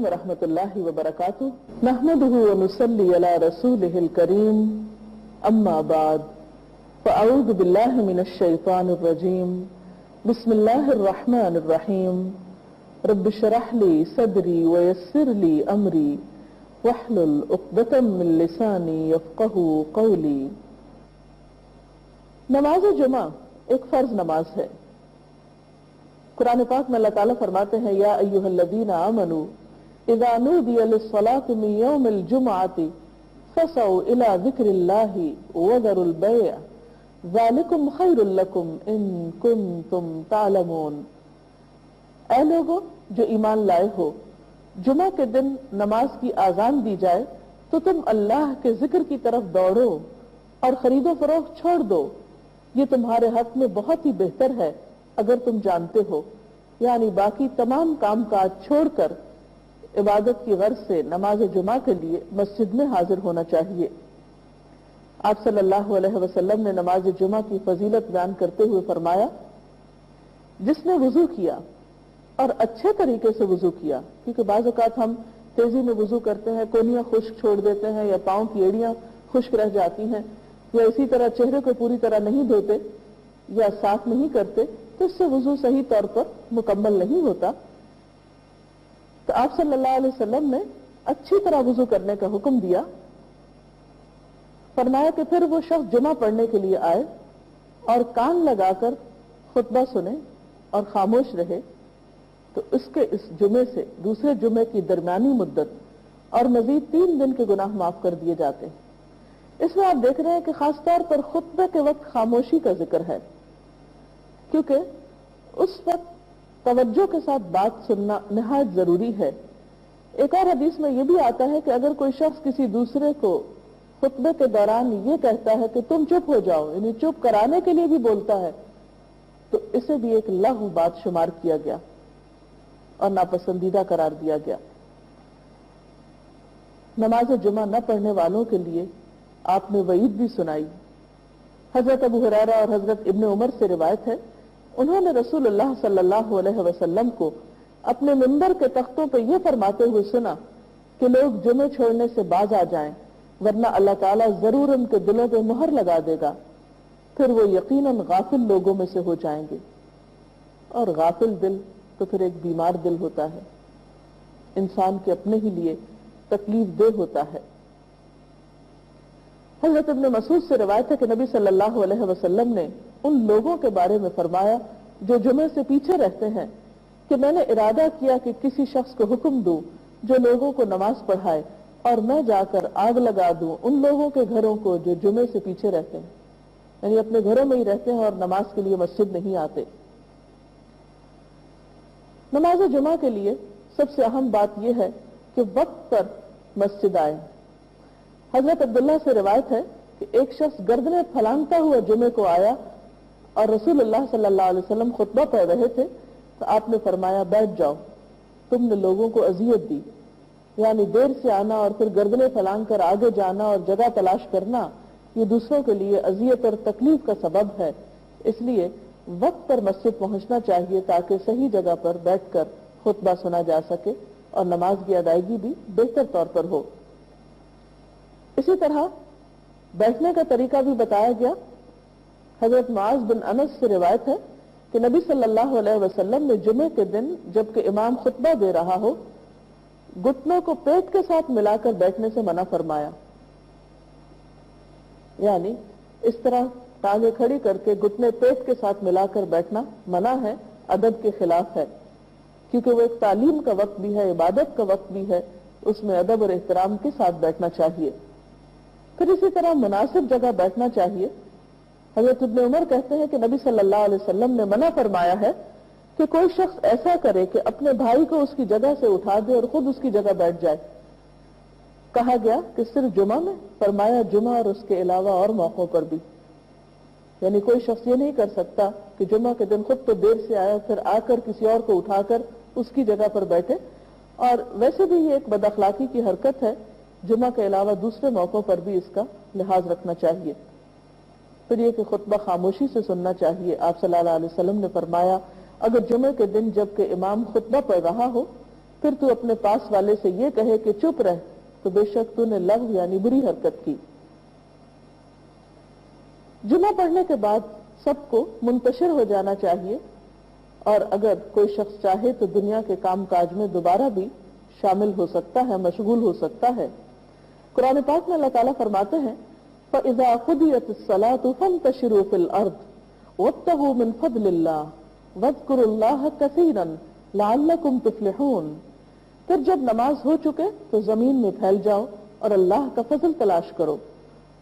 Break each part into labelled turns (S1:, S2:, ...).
S1: ورحمۃ اللہ وبرکاتہ نحمده ونصلی علی رسولہ الکریم اما بعد فاعوذ باللہ من الشیطان الرجیم بسم اللہ الرحمن الرحیم رب اشرح لی صدری ویسر لی امری واحلل عقدۃ من لسانی یفقهوا قولی۔ نماز جمعہ ایک فرض نماز ہے۔ قرآن پاک میں اللہ تعالیٰ فرماتے ہیں یا ایھا الذین آمنوا اذا نودی للصلاة من یوم الجمعة فسعوا الى ذکر اللہ وذروا البیع ذالکم خیر لکم ان کنتم تعلمون۔ اے لوگو جو ایمان لائے ہو، جمعہ کے دن نماز کی آذان دی جائے تو تم اللہ کے ذکر کی طرف دوڑو اور خرید و فروخت چھوڑ دو، یہ تمہارے حق میں بہت ہی بہتر ہے اگر تم جانتے ہو۔ یعنی باقی تمام کام کاج چھوڑ کر عبادت کی غرض سے نماز جمعہ کے لیے مسجد میں حاضر ہونا چاہیے۔ آپ صلی اللہ علیہ وسلم نے نماز جمعہ کی فضیلت بیان کرتے ہوئے فرمایا، جس نے وضو کیا اور اچھے طریقے سے وضو کیا، کیونکہ بعض اوقات ہم تیزی میں وضو کرتے ہیں، کونیاں خشک چھوڑ دیتے ہیں یا پاؤں کی ایڑیاں خشک رہ جاتی ہیں، یا اسی طرح چہرے کو پوری طرح نہیں دھوتے یا صاف نہیں کرتے، تو اس سے وضو صحیح طور پر مکمل نہیں ہوتا۔ تو آپ صلی اللہ علیہ وسلم نے اچھی طرح وضو کرنے کا حکم دیا، فرمایا کہ پھر وہ شخص جمعہ پڑھنے کے لیے آئے اور کان لگا کر خطبہ سنے اور خاموش رہے تو اس کے اس جمعے سے دوسرے جمعے کی درمیانی مدت اور مزید 3 دن کے گناہ معاف کر دیے جاتے ہیں۔ اس میں آپ دیکھ رہے ہیں کہ خاص طور پر خطبے کے وقت خاموشی کا ذکر ہے، کیونکہ اس وقت توجہ کے ساتھ بات سننا نہایت ضروری ہے۔ ایک اور حدیث میں یہ بھی آتا ہے کہ اگر کوئی شخص کسی دوسرے کو خطبے کے دوران یہ کہتا ہے کہ تم چپ ہو جاؤ، یعنی چپ کرانے کے لیے بھی بولتا ہے، تو اسے بھی ایک لغو بات شمار کیا گیا اور ناپسندیدہ قرار دیا گیا۔ نماز جمعہ نہ پڑھنے والوں کے لیے آپ نے وعید بھی سنائی۔ حضرت ابو ہریرہ اور حضرت ابن عمر سے روایت ہے، انہوں نے رسول اللہ صلی اللہ علیہ وسلم کو اپنے منبر کے تختوں پہ یہ فرماتے ہوئے سنا کہ لوگ جمعے چھوڑنے سے باز آ جائیں، ورنہ اللہ تعالیٰ ضرور ان کے دلوں پہ مہر لگا دے گا، پھر وہ یقیناً غافل لوگوں میں سے ہو جائیں گے۔ اور غافل دل تو پھر ایک بیمار دل ہوتا ہے، انسان کے اپنے ہی لیے تکلیف دہ ہوتا ہے۔ حضرت ابن مسعود سے روایت ہے کہ نبی صلی اللہ علیہ وسلم نے ان لوگوں کے بارے میں فرمایا جو جمعے سے پیچھے رہتے ہیں کہ میں نے ارادہ کیا کہ کسی شخص کو حکم دوں جو لوگوں کو نماز پڑھائے اور میں جا کر آگ لگا دوں ان لوگوں کے گھروں کو جو جمعے سے پیچھے رہتے ہیں، یعنی اپنے گھروں میں ہی رہتے ہیں اور نماز کے لیے مسجد نہیں آتے۔ نماز جمعہ کے لیے سب سے اہم بات یہ ہے کہ وقت پر مسجد آئے۔ حضرت عبداللہ سے روایت ہے کہ ایک شخص گردنیں پھلانگتا ہوا جمعے کو آیا اور رسول اللہ صلی اللہ علیہ وسلم خطبہ پڑھ رہے تھے تو آپ نے فرمایا بیٹھ جاؤ، تم نے لوگوں کو اذیت دی۔ یعنی دیر سے آنا اور پھر گردنیں پھلانگ کر آگے جانا اور جگہ تلاش کرنا، یہ دوسروں کے لیے اذیت اور تکلیف کا سبب ہے۔ اس لیے وقت پر مسجد پہنچنا چاہیے تاکہ صحیح جگہ پر بیٹھ کر خطبہ سنا جا سکے اور نماز کی ادائیگی بھی بہتر طور پر ہو۔ اسی طرح بیٹھنے کا طریقہ بھی بتایا گیا۔ حضرت معاذ بن انس سے روایت ہے کہ نبی صلی اللہ علیہ وسلم نے جمعے کے دن جبکہ امام خطبہ دے رہا ہو گھٹنوں کو پیٹ کے ساتھ ملا کر بیٹھنے سے منع فرمایا۔ یعنی اس طرح ٹانگیں کھڑی کر کے گھٹنے پیٹ کے ساتھ ملا کر بیٹھنا منع ہے، ادب کے خلاف ہے، کیونکہ وہ ایک تعلیم کا وقت بھی ہے، عبادت کا وقت بھی ہے، اس میں ادب اور احترام کے ساتھ بیٹھنا چاہیے۔ پھر اسی طرح مناسب جگہ بیٹھنا چاہیے۔ حضرت ابن عمر کہتے ہیں کہ نبی صلی اللہ علیہ وسلم نے منع فرمایا ہے کہ کوئی شخص ایسا کرے کہ اپنے بھائی کو اس کی جگہ سے اٹھا دے اور خود اس کی جگہ بیٹھ جائے۔ کہا گیا کہ صرف جمعہ میں؟ فرمایا جمعہ اور اس کے علاوہ اور موقعوں پر بھی۔ یعنی کوئی شخص یہ نہیں کر سکتا کہ جمعہ کے دن خود تو دیر سے آیا پھر آ کر کسی اور کو اٹھا کر اس کی جگہ پر بیٹھے، اور ویسے بھی یہ ایک بد اخلاقی کی حرکت ہے۔ جمعہ کے علاوہ دوسرے موقعوں پر بھی اس کا لحاظ رکھنا چاہیے۔ پھر یہ کہ خطبہ خاموشی سے سننا چاہیے۔ آپ صلی اللہ علیہ وسلم نے فرمایا اگر جمعے کے دن جب کہ امام خطبہ پڑھ رہا ہو پھر تو اپنے پاس والے سے یہ کہے کہ چپ رہ تو بے شک تو نے لغو یعنی بری حرکت کی۔ جمعہ پڑھنے کے بعد سب کو منتشر ہو جانا چاہیے، اور اگر کوئی شخص چاہے تو دنیا کے کام کاج میں دوبارہ بھی شامل ہو سکتا ہے، مشغول ہو سکتا ہے۔ قرآن پاک میں اللہ تعالیٰ فرماتے ہیں فَإِذَا قُضِيَتِ الصَّلَاةُ فَانتَشِرُوا فِي الْأَرْضِ وَابْتَغُوا مِنْ فَضْلِ اللَّهِ وَاذْكُرُوا اللَّهَ كَثِيرًا لَعَلَّكُمْ تُفْلِحُونَ۔ پھر جب نماز ہو چکے تو زمین میں پھیل جاؤ اور اللہ کا فضل تلاش کرو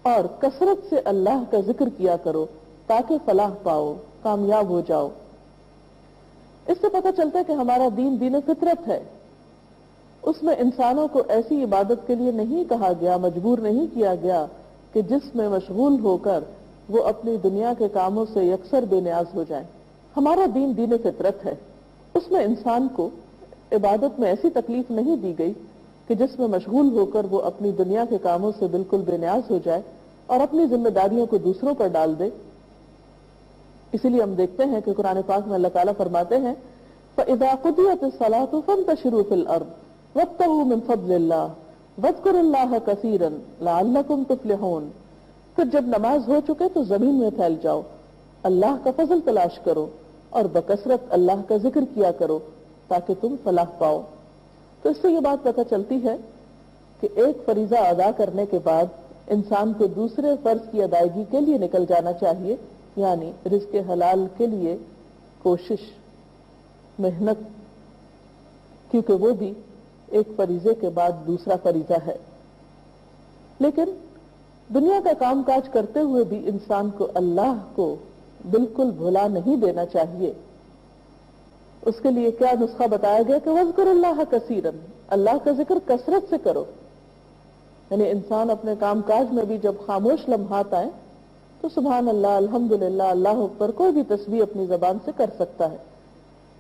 S1: اور کثرت سے اللہ کا ذکر کیا کرو تاکہ فلاح پاؤ، کامیاب ہو جاؤ۔ اس سے پتہ چلتا ہے کہ ہمارا دین دین فطرت ہے، اس میں انسانوں کو ایسی عبادت کے لیے نہیں کہا گیا، مجبور نہیں کیا گیا کہ جس میں مشغول ہو کر وہ اپنی دنیا کے کاموں سے یکسر بے نیاز ہو جائیں۔ ہمارا دین دین فطرت ہے، اس میں انسان کو عبادت میں ایسی تکلیف نہیں دی گئی کہ جس میں مشغول ہو کر وہ اپنی دنیا کے کاموں سے بالکل بے نیاز ہو جائے اور اپنی ذمہ داریوں کو دوسروں پر ڈال دے۔ اسی لیے ہم دیکھتے ہیں کہ قرآن پاک میں اللہ تعالیٰ فرماتے ہیں فَإِذَا قُضِيَتِ الصَّلَاةُ فَانتَشِرُوا فِي الْأَرْضِ وَابْتَغُوا مِنْ فَضْلِ اللَّهِ وَاذْكُرُوا اللَّهَ كَثِيرًا لَعَلَّكُمْ تُفْلِحُونَ۔ پھر جب نماز ہو چکے تو زمین میں پھیل جاؤ، اللہ کا فضل تلاش کرو اور بکثرت اللہ کا ذکر کیا کرو تاکہ تم فلاح پاؤ۔ تو اس سے یہ بات پتہ چلتی ہے کہ ایک فریضہ ادا کرنے کے بعد انسان کو دوسرے فرض کی ادائیگی کے لیے نکل جانا چاہیے، یعنی رزق حلال کے لیے کوشش، محنت، کیونکہ وہ بھی ایک فریضے کے بعد دوسرا فریضہ ہے۔ لیکن دنیا کا کام کاج کرتے ہوئے بھی انسان کو اللہ کو بالکل بھلا نہیں دینا چاہیے۔ اس کے لیے کیا نسخہ بتایا گیا کہ وَاذْكُرُوا اللَّهَ كَثِيرًا، اللہ کا ذکر کثرت سے کرو۔ یعنی انسان اپنے کام کاج میں بھی جب خاموش لمحات آئیں تو سبحان اللہ، الحمدللہ، اللہ اکبر کوئی بھی تسبیح اپنی زبان سے کر سکتا ہے۔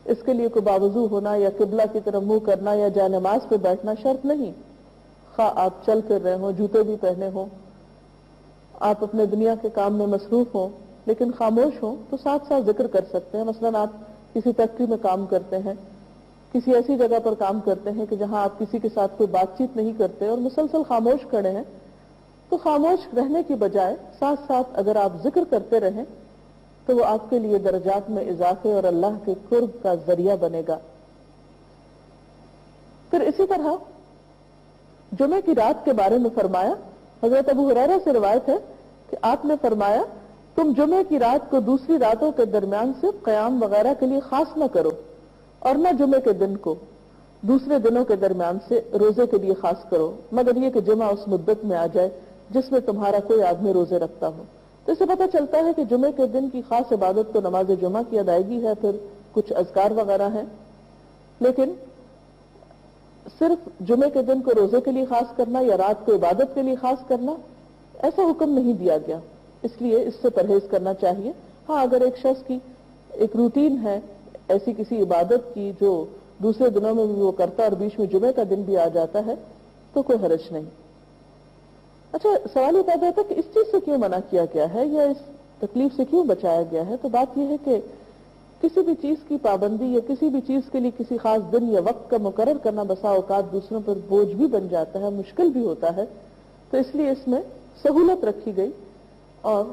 S1: اس کے لیے کوئی باوضو ہونا یا قبلہ کی طرف منہ کرنا یا جائے نماز پہ بیٹھنا شرط نہیں۔ خواہ آپ چل پھر رہے ہوں، جوتے بھی پہنے ہوں، آپ اپنے دنیا کے کام میں مصروف ہوں لیکن خاموش ہوں تو ساتھ ساتھ ذکر کر سکتے ہیں۔ مثلاً آپ کسی فیکٹری میں کام کرتے ہیں، کسی ایسی جگہ پر کام کرتے ہیں کہ جہاں آپ کسی کے ساتھ کوئی بات چیت نہیں کرتے اور مسلسل خاموش کھڑے ہیں، تو خاموش رہنے کی بجائے ساتھ ساتھ اگر آپ ذکر کرتے رہیں تو وہ آپ کے لیے درجات میں اضافے اور اللہ کے قرب کا ذریعہ بنے گا۔ پھر اسی طرح جمعے کی رات کے بارے میں فرمایا، حضرت ابو ہریرہ سے روایت ہے کہ آپ نے فرمایا تم جمعے کی رات کو دوسری راتوں کے درمیان سے قیام وغیرہ کے لیے خاص نہ کرو، اور نہ جمعے کے دن کو دوسرے دنوں کے درمیان سے روزے کے لیے خاص کرو، مگر یہ کہ جمعہ اس مدت میں آ جائے جس میں تمہارا کوئی آدمی روزے رکھتا ہو۔ تو اس سے پتہ چلتا ہے کہ جمعے کے دن کی خاص عبادت تو نماز جمعہ کی ادائیگی ہے، پھر کچھ اذکار وغیرہ ہیں، لیکن صرف جمعے کے دن کو روزے کے لیے خاص کرنا یا رات کو عبادت کے لیے خاص کرنا ایسا حکم نہیں دیا گیا، اس لیے اس سے پرہیز کرنا چاہیے۔ ہاں اگر ایک شخص کی ایک روٹین ہے ایسی کسی عبادت کی جو دوسرے دنوں میں بھی وہ کرتا اور بیچ میں جمعے کا دن بھی آ جاتا ہے تو کوئی حرج نہیں۔ اچھا، سوال یہ پیدا ہوتا ہے کہ اس چیز سے کیوں منع کیا گیا ہے یا اس تکلیف سے کیوں بچایا گیا ہے؟ تو بات یہ ہے کہ کسی بھی چیز کی پابندی یا کسی بھی چیز کے لیے کسی خاص دن یا وقت کا مقرر کرنا بسا اوقات دوسروں پر بوجھ بھی بن جاتا ہے، مشکل بھی ہوتا ہے، تو اس لیے اس میں سہولت رکھی گئی اور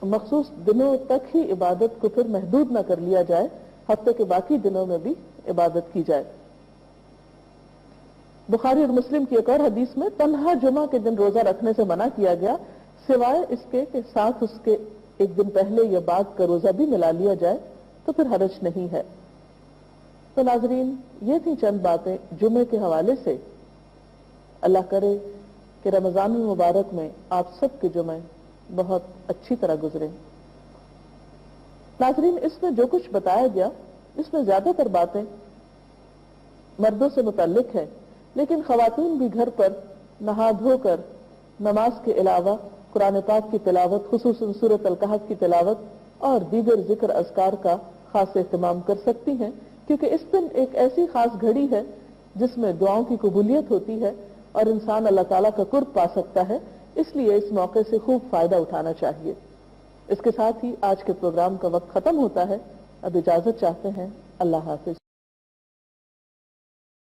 S1: مخصوص دنوں تک ہی عبادت کو پھر محدود نہ کر لیا جائے، ہفتے کے باقی دنوں میں بھی عبادت کی جائے۔ بخاری اور مسلم کی ایک اور حدیث میں تنہا جمعہ کے دن روزہ رکھنے سے منع کیا گیا، سوائے اس کے کہ ساتھ اس کے ایک دن پہلے یا بعد کا روزہ بھی ملا لیا جائے تو پھر حرج نہیں ہے۔ تو ناظرین، یہ تھی چند باتیں جمعے کے حوالے سے۔ اللہ کرے کہ رمضان المبارک میں آپ سب کے جمعے بہت اچھی طرح گزرے۔ ناظرین، اس میں جو کچھ بتایا گیا اس میں زیادہ تر باتیں مردوں سے متعلق ہے، لیکن خواتین بھی گھر پر نہا دھو کر نماز کے علاوہ قرآن پاک کی تلاوت، خصوصاً سورۃ الکہف کی تلاوت اور دیگر ذکر اذکار کا خاص اہتمام کر سکتی ہیں، کیونکہ اس دن ایک ایسی خاص گھڑی ہے جس میں دعاؤں کی قبولیت ہوتی ہے اور انسان اللہ تعالیٰ کا قرب پا سکتا ہے، اس لیے اس موقع سے خوب فائدہ اٹھانا چاہیے۔ اس کے ساتھ ہی آج کے پروگرام کا وقت ختم ہوتا ہے، اب اجازت چاہتے ہیں، اللہ حافظ۔